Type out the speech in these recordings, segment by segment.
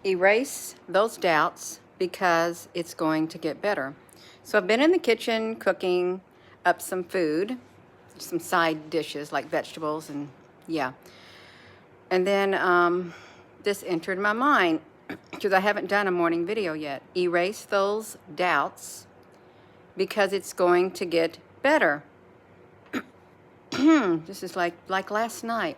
Erase those doubts because it's going to get better. So I've been in the kitchen cooking up some food, some side dishes like vegetables and yeah. And then this entered my mind because I haven't done a morning video yet. Erase those doubts because it's going to get better. This is like last night.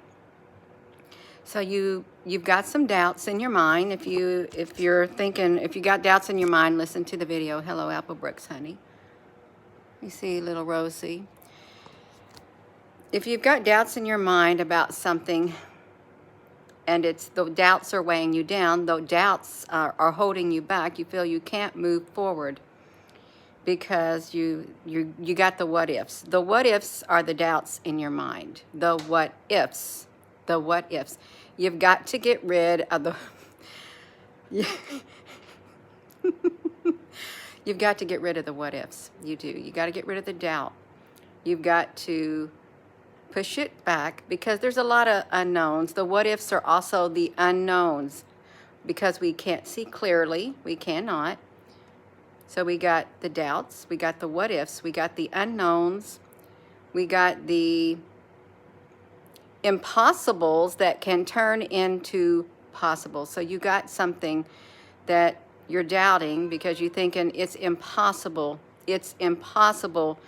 So you've got some doubts in your mind. If you're thinking, if you got doubts in your mind, listen to the video. Hello, Apple Brooks, honey. You see little Rosie. If you've got doubts in your mind about something, and it's the doubts are weighing you down, the doubts are holding you back, you feel you can't move forward because you got the what ifs. The what ifs are the doubts in your mind. The what ifs. The what ifs. You've got to get rid of the you've got to get rid of the what ifs. You do. You got to get rid of the doubt. You've got to push it back because there's a lot of unknowns. The what ifs are also the unknowns because we can't see clearly. We cannot. So we got the doubts, we got the what ifs, we got the unknowns, we got the impossibles that can turn into possible. So you got something that you're doubting because you're thinking it's impossible. It's impossible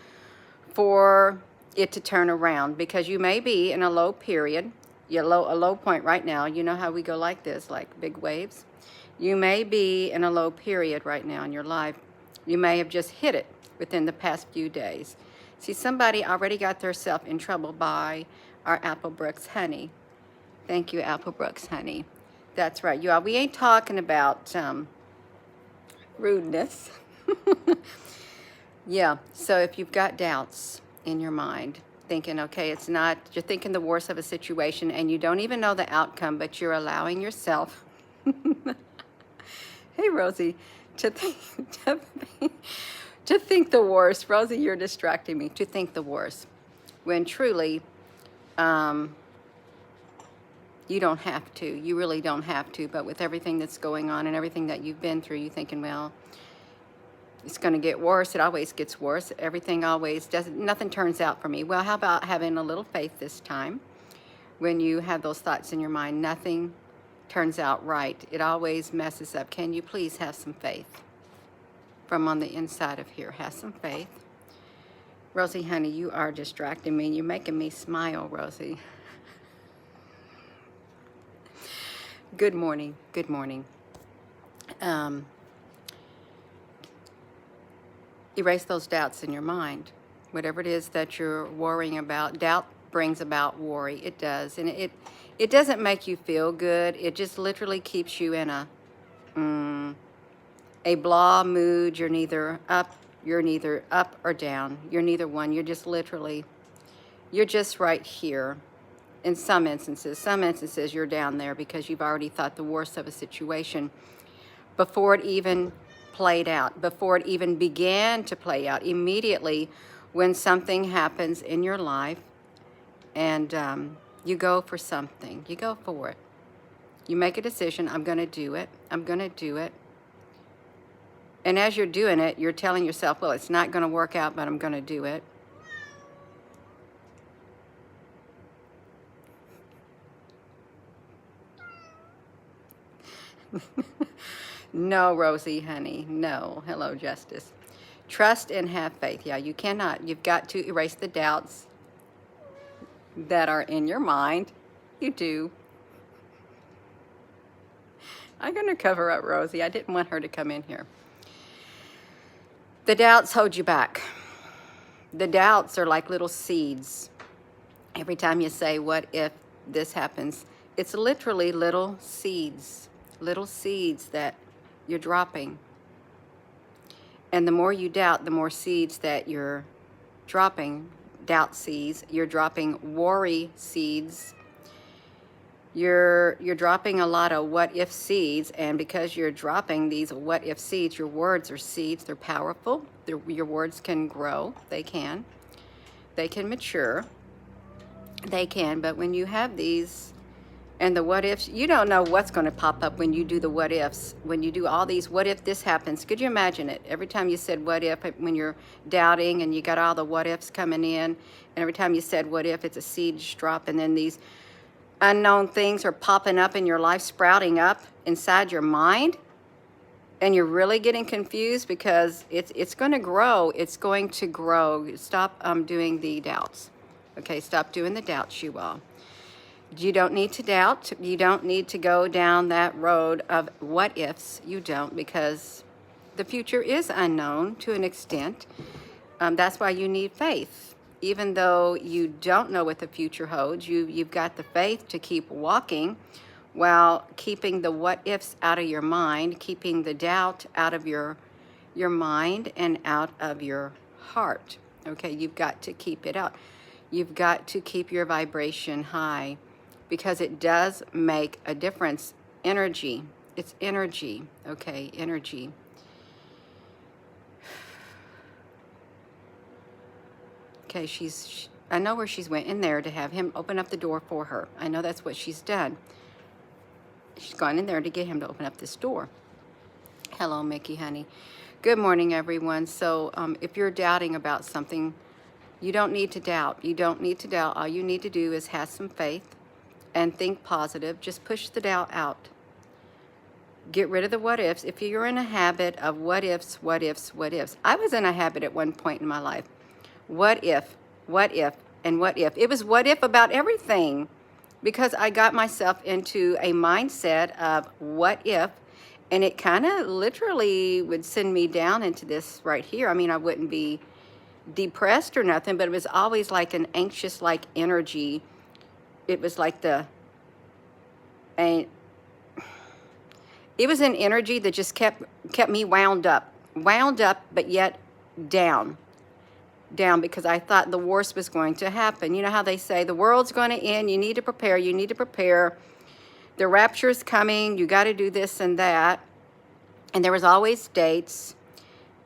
for it to turn around because you may be in a low period, a low point right now. You know how we go like this, like big waves. You may be in a low period right now in your life. You may have just hit it within the past few days. See, somebody already got themselves in trouble by our Apple Brooks honey. Thank you, Apple Brooks honey. That's right, you all. We ain't talking about rudeness. Yeah, so if you've got doubts in your mind, thinking, okay, it's not, you're thinking the worst of a situation and you don't even know the outcome, but you're allowing yourself, hey, Rosie, to think the worst. Rosie, you're distracting me. To think the worst. When truly, you don't have to. You really don't have to. But with everything that's going on and everything that you've been through, you're thinking, well, it's going to get worse. It always gets worse. Everything always doesn't, nothing turns out for me. Well, how about having a little faith this time? When you have those thoughts in your mind, nothing turns out right. It always messes up. Can you please have some faith? From on the inside of here, have some faith. Rosie, honey, you are distracting me. You're making me smile, Rosie. Good morning. Good morning. Erase those doubts in your mind. Whatever it is that you're worrying about, doubt brings about worry. It does. And it doesn't make you feel good. It just literally keeps you in a blah mood. You're neither up or down. You're neither one. You're just literally, you're just right here. In some instances you're down there because you've already thought the worst of a situation before it even played out, before it even began to play out. Immediately when something happens in your life and you go for something, you go for it. You make a decision, I'm going to do it. I'm going to do it. And as you're doing it, you're telling yourself, well, it's not going to work out, but I'm going to do it. No, Rosie, honey, no. Hello, Justice. Trust and have faith. Yeah, you cannot. You've got to erase the doubts that are in your mind. You do. I'm going to cover up Rosie. I didn't want her to come in here. The doubts hold you back. The doubts are like little seeds. Every time you say, what if this happens? It's literally little seeds that you're dropping. And the more you doubt, the more seeds that you're dropping. Doubt seeds. You're dropping worry seeds. You're dropping a lot of what if seeds, and because you're dropping these what if seeds, your words are seeds. They're powerful. Your words can grow. They can mature. They can. But when you have these And the what ifs, you don't know what's going to pop up when you do the what ifs. When you do all these, what if this happens? Could you imagine it? Every time you said what if, when you're doubting and you got all the what ifs coming in, and every time you said what if, it's a seed drop, and then these unknown things are popping up in your life, sprouting up inside your mind, and you're really getting confused because it's going to grow. It's going to grow. Stop doing the doubts. Okay, stop doing the doubts, you all. You don't need to doubt. You don't need to go down that road of what ifs. You don't, because the future is unknown to an extent. That's why you need faith. Even though you don't know what the future holds, you've got the faith to keep walking while keeping the what ifs out of your mind, keeping the doubt out of your mind and out of your heart. Okay, you've got to keep it out. You've got to keep your vibration high, because it does make a difference. Energy. It's energy. Okay, energy. Okay, I know where she's went in there to have him open up the door for her. I know that's what she's done. She's gone in there to get him to open up this door. Hello, Mickey, honey. Good morning, everyone. So if you're doubting about something, you don't need to doubt. You don't need to doubt. All you need to do is have some faith and think positive. Just push the doubt out. Get rid of the what ifs. If you're in a habit of what ifs, what ifs, what ifs. I was in a habit at one point in my life. What if, and what if. It was what if about everything, because I got myself into a mindset of what if, and it kind of literally would send me down into this right here. I mean, I wouldn't be depressed or nothing, but it was always like an anxious like energy. It was like it was an energy that just kept me wound up, but yet down, because I thought the worst was going to happen. You know how they say the world's going to end, you need to prepare, the rapture is coming, you got to do this and that. And there was always dates,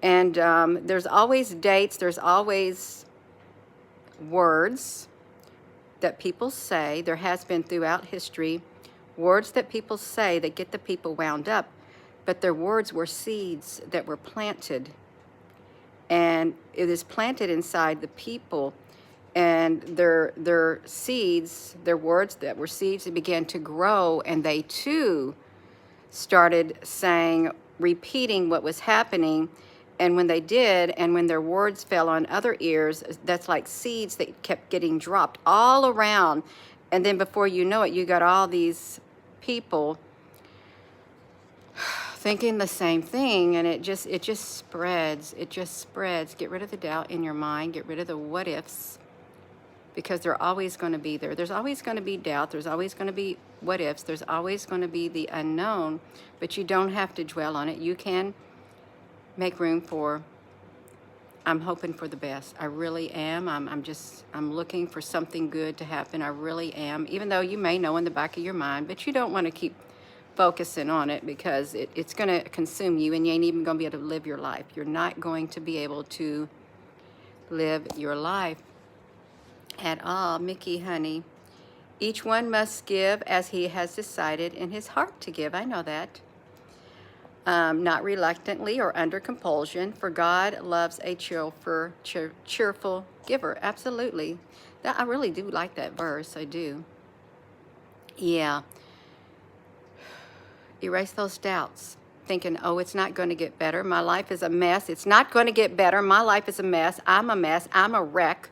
and there's always dates, there's always words that people say. There has been throughout history words that people say that get the people wound up, but their words were seeds that were planted, and it is planted inside the people, and their seeds, their words that were seeds, that began to grow, and they too started saying, repeating what was happening. And when they did, and when their words fell on other ears, that's like seeds that kept getting dropped all around. And then before you know it, you got all these people thinking the same thing, and it just spreads. It just spreads. Get rid of the doubt in your mind. Get rid of the what ifs, because they're always going to be there. There's always going to be doubt. There's always going to be what ifs. There's always going to be the unknown, but you don't have to dwell on it. You can make room for, I'm hoping for the best. I really am. I'm looking for something good to happen. I really am. Even though you may know in the back of your mind, but you don't want to keep focusing on it, because it's going to consume you, and you ain't even going to be able to live your life. You're not going to be able to live your life at all. Mickey, honey. Each one must give as he has decided in his heart to give. I know that. Not reluctantly or under compulsion, for God loves a cheerful giver. Absolutely. I really do like that verse. I do. Yeah. Erase those doubts, thinking, oh, it's not going to get better. My life is a mess. It's not going to get better. My life is a mess. I'm a mess. I'm a wreck.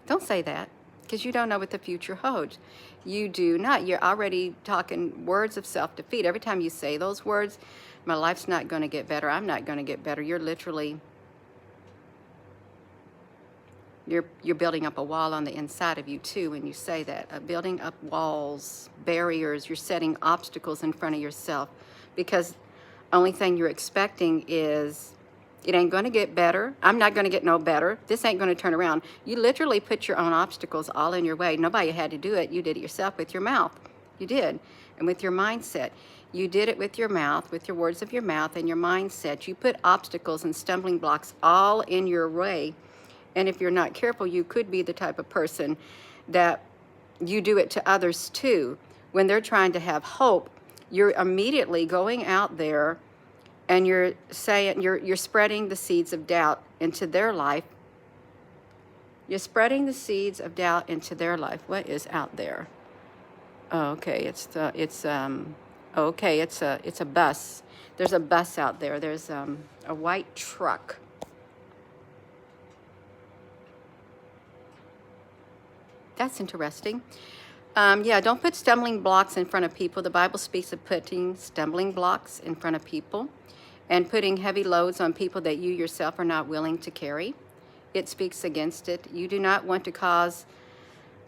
Don't say that, because you don't know what the future holds. You do not. You're already talking words of self-defeat. Every time you say those words, my life's not going to get better, I'm not going to get better, you're literally, you're building up a wall on the inside of you too when you say that. Building up walls, barriers, you're setting obstacles in front of yourself, because only thing you're expecting is, it ain't going to get better. I'm not going to get no better. This ain't going to turn around. You literally put your own obstacles all in your way. Nobody had to do it. You did it yourself with your mouth. You did. And with your mindset. You did it with your mouth, with your words of your mouth and your mindset. You put obstacles and stumbling blocks all in your way. And if you're not careful, you could be the type of person that you do it to others too. When they're trying to have hope, you're immediately going out there and you're saying, you're spreading the seeds of doubt into their life. You're spreading the seeds of doubt into their life. What is out there? Oh, okay, it's a bus. There's a bus out there. There's a white truck. That's interesting. Yeah, don't put stumbling blocks in front of people. The Bible speaks of putting stumbling blocks in front of people and putting heavy loads on people that you yourself are not willing to carry. It speaks against it. You do not want to cause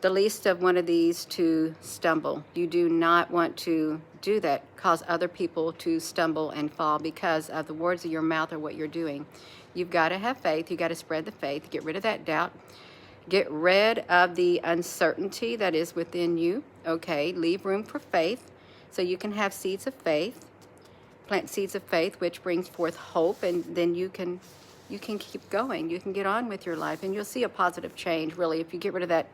the least of one of these to stumble. You do not want to do that, cause other people to stumble and fall because of the words of your mouth or what you're doing. You've got to have faith. You've got to spread the faith. Get rid of that doubt. Get rid of the uncertainty that is within you. Okay, leave room for faith so you can have seeds of faith. Plant seeds of faith, which brings forth hope, and then you can keep going. You can get on with your life, and you'll see a positive change, really, if you get rid of that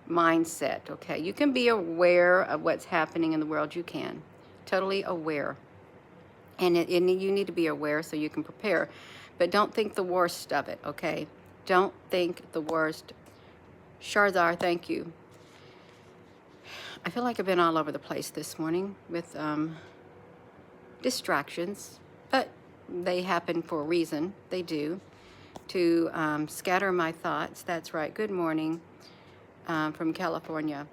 mindset. Okay, you can be aware of what's happening in the world. You can. Totally aware. And you need to be aware so you can prepare. But don't think the worst of it, okay? Don't think the worst. Sharzar, thank you. I feel like I've been all over the place this morning with distractions, but they happen for a reason. They do. To scatter my thoughts. That's right. Good morning from California.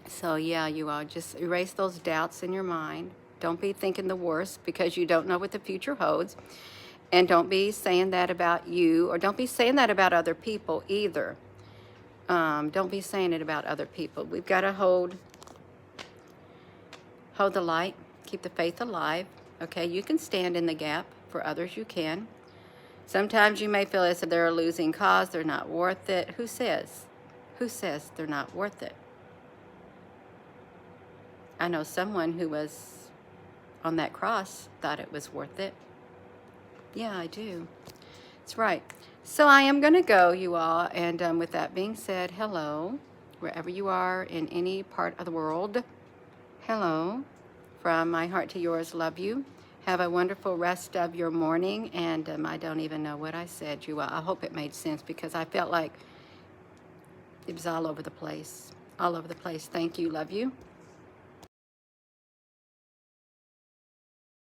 So yeah, you all just erase those doubts in your mind. Don't be thinking the worst because you don't know what the future holds. And don't be saying that about you, or don't be saying that about other people either. Don't be saying it about other people. We've got to hold the light, keep the faith alive. Okay, you can stand in the gap for others. You can. Sometimes you may feel as if they're a losing cause. They're not worth it. Who says? Who says they're not worth it? I know someone who was on that cross thought it was worth it. Yeah, I do. That's right. So I am going to go, you all. And with that being said, hello, wherever you are in any part of the world. Hello. From my heart to yours, love you. Have a wonderful rest of your morning. And I don't even know what I said, you all. I hope it made sense because I felt like it was all over the place. All over the place. Thank you. Love you.